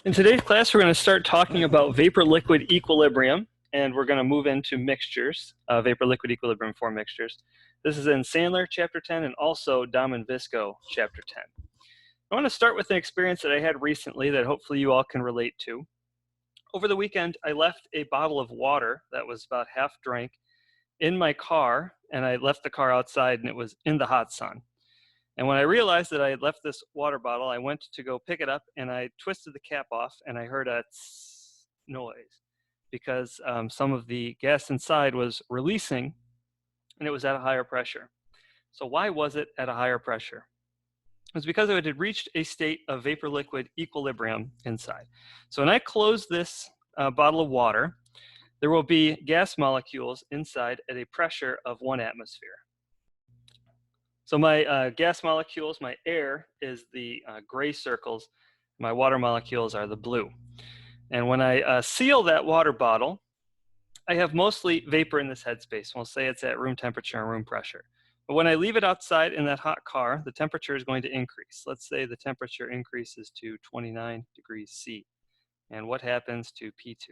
In today's class, we're going to start talking about vapor-liquid equilibrium, and we're going to move into mixtures, vapor-liquid equilibrium for mixtures. This is in Sandler, Chapter 10, and also Dahm and Visco, Chapter 10. I want to start with an experience that I had recently that hopefully you all can relate to. Over the weekend, I left a bottle of water that was about half drank in my car, and I left the car outside, and it was in the hot sun. And when I realized that I had left this water bottle, I went to go pick it up, and I twisted the cap off, and I heard a tss noise because some of the gas inside was releasing, and it was at a higher pressure. So why was it at a higher pressure? It was because it had reached a state of vapor-liquid equilibrium inside. So when I close this bottle of water, there will be gas molecules inside at a pressure of 1 atmosphere. So my gas molecules, my air is the gray circles. My water molecules are the blue. And when I seal that water bottle, I have mostly vapor in this headspace. We'll say it's at room temperature and room pressure. But when I leave it outside in that hot car, the temperature is going to increase. Let's say the temperature increases to 29 degrees C. And what happens to P2?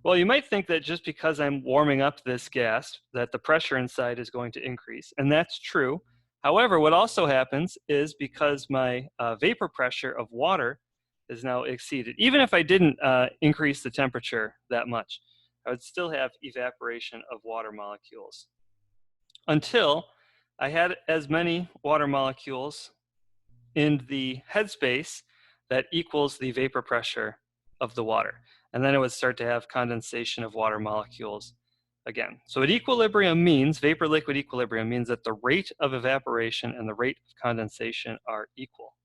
Well, you might think that just because I'm warming up this gas, that the pressure inside is going to increase. And that's true. However, what also happens is because my vapor pressure of water is now exceeded, even if I didn't increase the temperature that much, I would still have evaporation of water molecules until I had as many water molecules in the headspace that equals the vapor pressure of the water. And then it would start to have condensation of water molecules again. So at equilibrium means, vapor-liquid equilibrium means that the rate of evaporation and the rate of condensation are equal.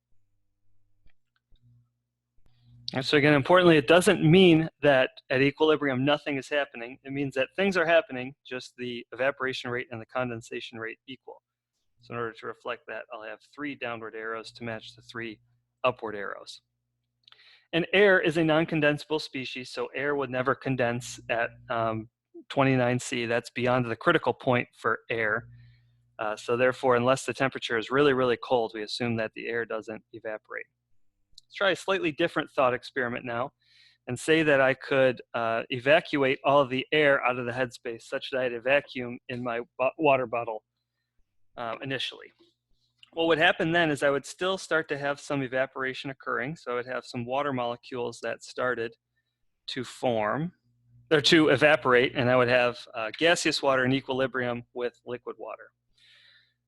And so again, importantly, it doesn't mean that at equilibrium nothing is happening. It means that things are happening, just the evaporation rate and the condensation rate equal. So in order to reflect that, I'll have 3 downward arrows to match the 3 upward arrows. And air is a non-condensable species, so air would never condense at 29C. That's beyond the critical point for air. So therefore, unless the temperature is really, really cold, we assume that the air doesn't evaporate. Let's try a slightly different thought experiment now and say that I could evacuate all of the air out of the headspace such that I had a vacuum in my water bottle initially. What would happen then is I would still start to have some evaporation occurring. So I would have some water molecules that started to form, or to evaporate, and I would have gaseous water in equilibrium with liquid water.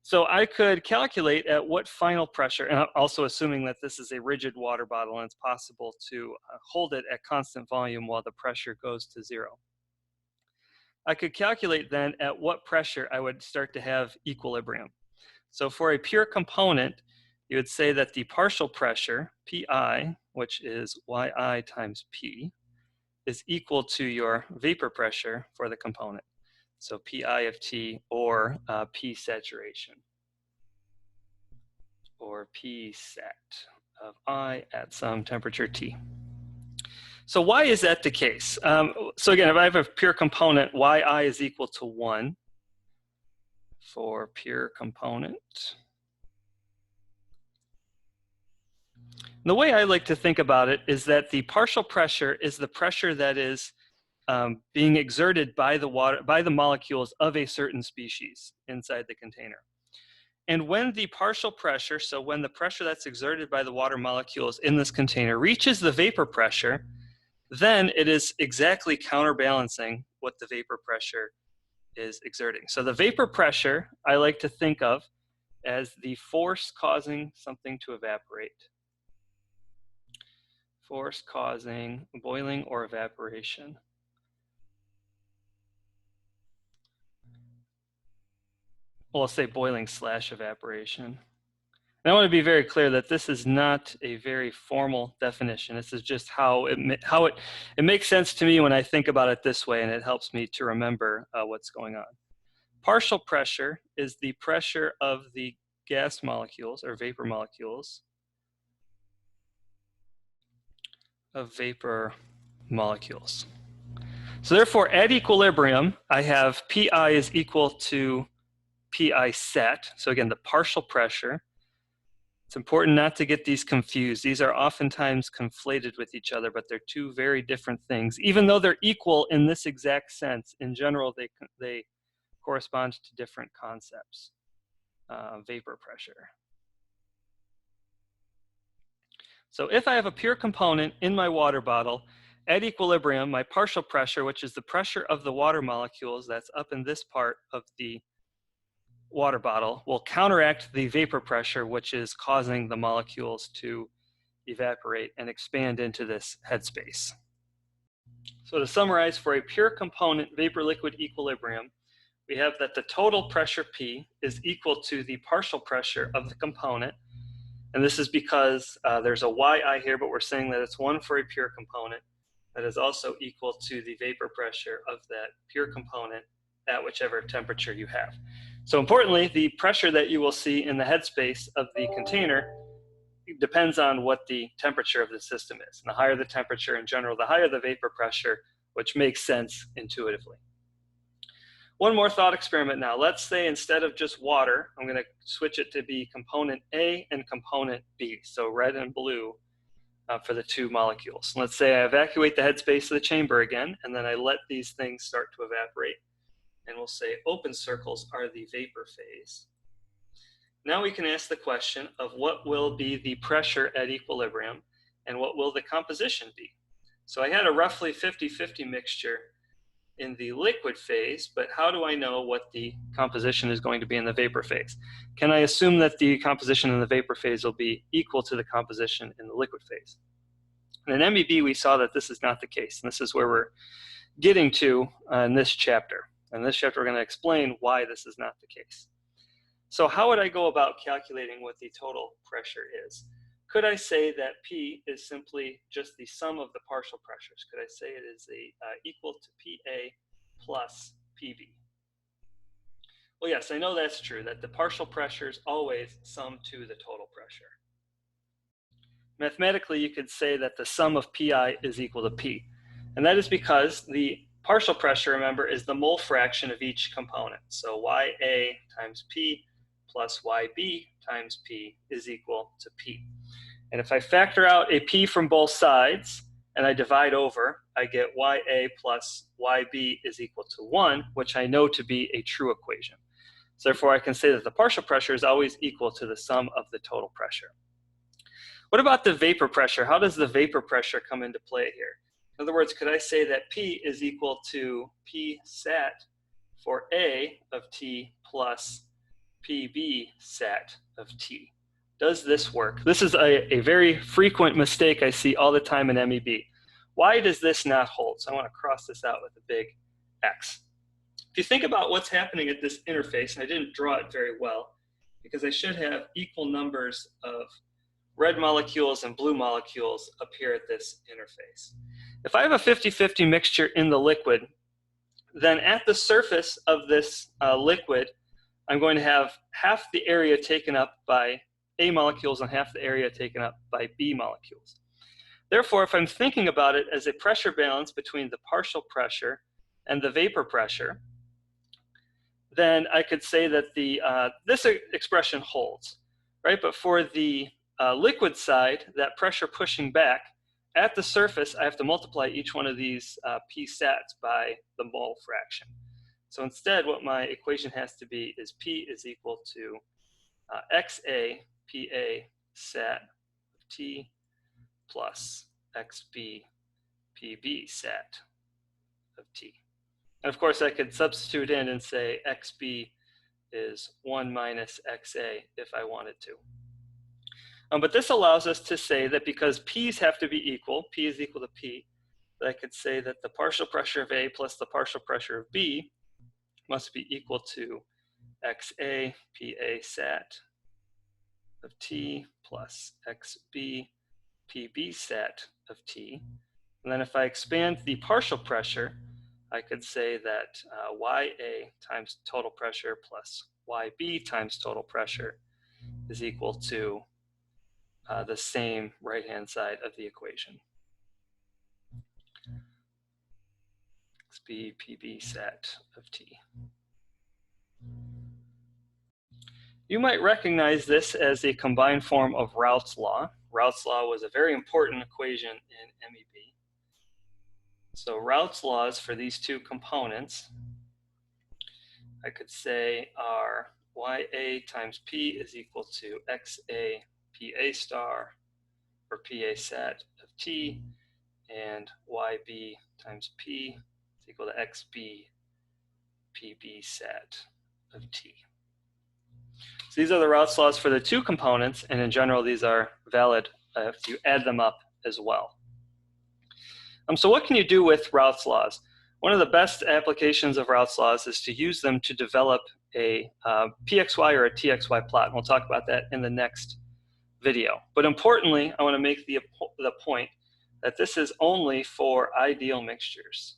So I could calculate at what final pressure, and also assuming that this is a rigid water bottle and it's possible to hold it at constant volume while the pressure goes to 0. I could calculate then at what pressure I would start to have equilibrium. So for a pure component, you would say that the partial pressure, Pi, which is Yi times P, is equal to your vapor pressure for the component. So Pi of T, or P saturation, or P sat of I at some temperature T. So why is that the case? So again, if I have a pure component, Yi is equal to 1 for pure component. The way I like to think about it is that the partial pressure is the pressure that is being exerted by the molecules of a certain species inside the container. And when the partial pressure, so when the pressure that's exerted by the water molecules in this container reaches the vapor pressure, then it is exactly counterbalancing what the vapor pressure is exerting. So the vapor pressure I like to think of as the force causing something to evaporate. Force causing boiling or evaporation. Well, I'll say boiling / evaporation. And I want to be very clear that this is not a very formal definition. This is just how it makes sense to me when I think about it this way, and it helps me to remember what's going on. Partial pressure is the pressure of the gas molecules or vapor molecules So therefore, at equilibrium, I have Pi is equal to Pi sat. So again, the partial pressure It's important not to get these confused. These are oftentimes conflated with each other, but they're two very different things. Even though they're equal in this exact sense, in general, they correspond to different concepts. Vapor pressure. So if I have a pure component in my water bottle, at equilibrium, my partial pressure, which is the pressure of the water molecules that's up in this part of the water bottle, will counteract the vapor pressure, which is causing the molecules to evaporate and expand into this headspace. So to summarize, for a pure component vapor-liquid equilibrium, we have that the total pressure P is equal to the partial pressure of the component. And this is because there's a yi here, but we're saying that it's 1 for a pure component that is also equal to the vapor pressure of that pure component at whichever temperature you have. So importantly, the pressure that you will see in the headspace of the container depends on what the temperature of the system is. And the higher the temperature in general, the higher the vapor pressure, which makes sense intuitively. One more thought experiment now. Let's say instead of just water, I'm going to switch it to be component A and component B, so red and blue for the two molecules. Let's say I evacuate the headspace of the chamber again, and then I let these things start to evaporate. And we'll say open circles are the vapor phase. Now we can ask the question of what will be the pressure at equilibrium and what will the composition be. So I had a roughly 50-50 mixture in the liquid phase, but how do I know what the composition is going to be in the vapor phase? Can I assume that the composition in the vapor phase will be equal to the composition in the liquid phase? And in MEB, we saw that this is not the case, and this is where we're getting to in this chapter. In this chapter, we're going to explain why this is not the case. So how would I go about calculating what the total pressure is? Could I say that P is simply just the sum of the partial pressures? Could I say it is equal to PA plus PB? Well, yes, I know that's true, that the partial pressures always sum to the total pressure. Mathematically, you could say that the sum of PI is equal to P. And that is because the partial pressure, remember, is the mole fraction of each component. So YA times P plus YB times P is equal to P. And if I factor out a P from both sides and I divide over, I get YA plus YB is equal to 1, which I know to be a true equation. So therefore, I can say that the partial pressure is always equal to the sum of the total pressure. What about the vapor pressure? How does the vapor pressure come into play here? In other words, could I say that P is equal to P sat for A of T plus PB sat of T? Does this work? This is a very frequent mistake I see all the time in MEB. Why does this not hold? So I want to cross this out with a big X. If you think about what's happening at this interface, and I didn't draw it very well, because I should have equal numbers of red molecules and blue molecules appear at this interface. If I have a 50-50 mixture in the liquid, then at the surface of this liquid, I'm going to have half the area taken up by A molecules and half the area taken up by B molecules. Therefore, if I'm thinking about it as a pressure balance between the partial pressure and the vapor pressure, then I could say that this expression holds, right? But for the liquid side, that pressure pushing back, at the surface, I have to multiply each one of these P sats by the mole fraction. So instead, what my equation has to be is P is equal to XA PA sat of T plus XB PB sat of T. And of course, I could substitute in and say XB is 1 minus XA if I wanted to. But this allows us to say that because P's have to be equal, P is equal to P, that I could say that the partial pressure of A plus the partial pressure of B must be equal to XA PA sat of T plus XB PB sat of T. And then if I expand the partial pressure, I could say that YA times total pressure plus YB times total pressure is equal to the same right-hand side of the equation. XB PB sat of T. You might recognize this as a combined form of Raoult's law. Raoult's law was a very important equation in MEB. So Raoult's laws for these two components, I could say, are YA times P is equal to XA PA star, or PA set of T, and YB times P is equal to XB PB set of T. So these are the Raoult's laws for the two components, and in general, these are valid if you add them up as well. So what can you do with Raoult's laws? One of the best applications of Raoult's laws is to use them to develop a PXY or a TXY plot, and we'll talk about that in the next video. But importantly, I want to make the point that this is only for ideal mixtures.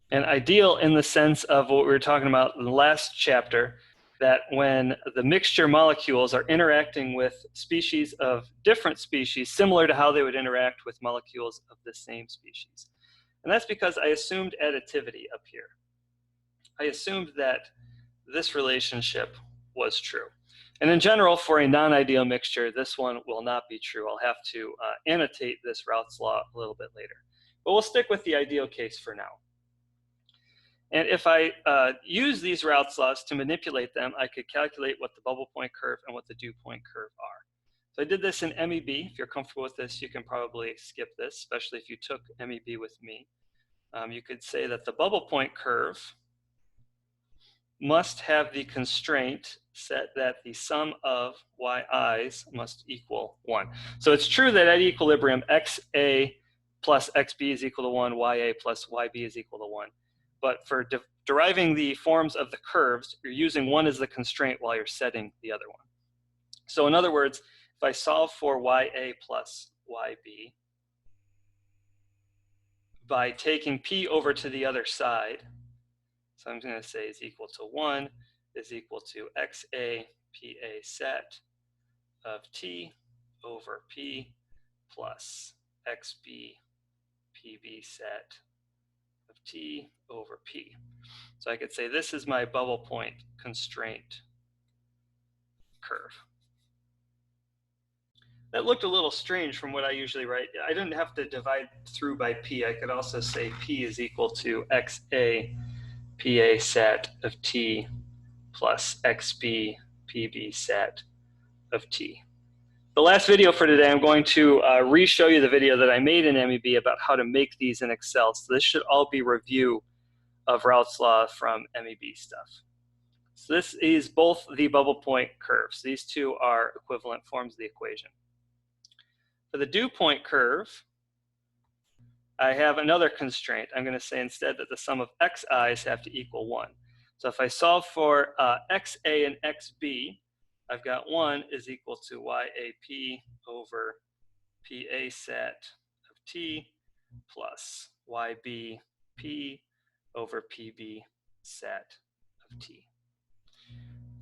And ideal in the sense of what we were talking about in the last chapter, that when the mixture molecules are interacting with species of different species, similar to how they would interact with molecules of the same species. And that's because I assumed additivity up here. I assumed that this relationship was true. And in general, for a non-ideal mixture, this one will not be true. I'll have to annotate this Raoult's law a little bit later. But we'll stick with the ideal case for now. And if I use these Raoult's laws to manipulate them, I could calculate what the bubble point curve and what the dew point curve are. So I did this in MEB. If you're comfortable with this, you can probably skip this, especially if you took MEB with me. You could say that the bubble point curve must have the constraint set that the sum of yi's must equal 1. So it's true that at equilibrium, xa plus xb is equal to 1, ya plus yb is equal to 1. But for deriving the forms of the curves, you're using one as the constraint while you're setting the other one. So in other words, if I solve for ya plus yb by taking p over to the other side, so I'm going to say is equal to 1 is equal to xa pa set of t over p plus xb pb set of t over p. So I could say this is my bubble point constraint curve. That looked a little strange from what I usually write. I didn't have to divide through by p. I could also say p is equal to xa pa set of t plus xb pb set of t. The last video for today, I'm going to re-show you the video that I made in MEB about how to make these in Excel. So this should all be review of Raoult's law from MEB stuff. So this is both the bubble point curves. These two are equivalent forms of the equation. For the dew point curve, I have another constraint. I'm going to say instead that the sum of xi's have to equal 1. So if I solve for xa and xb, I've got 1 is equal to yap over pa set of t plus ybp over pb set of t.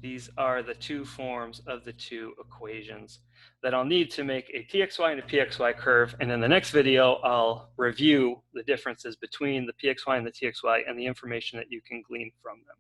These are the two forms of the two equations that I'll need to make a PXY and a PXY curve. And in the next video, I'll review the differences between the PXY and the TXY and the information that you can glean from them.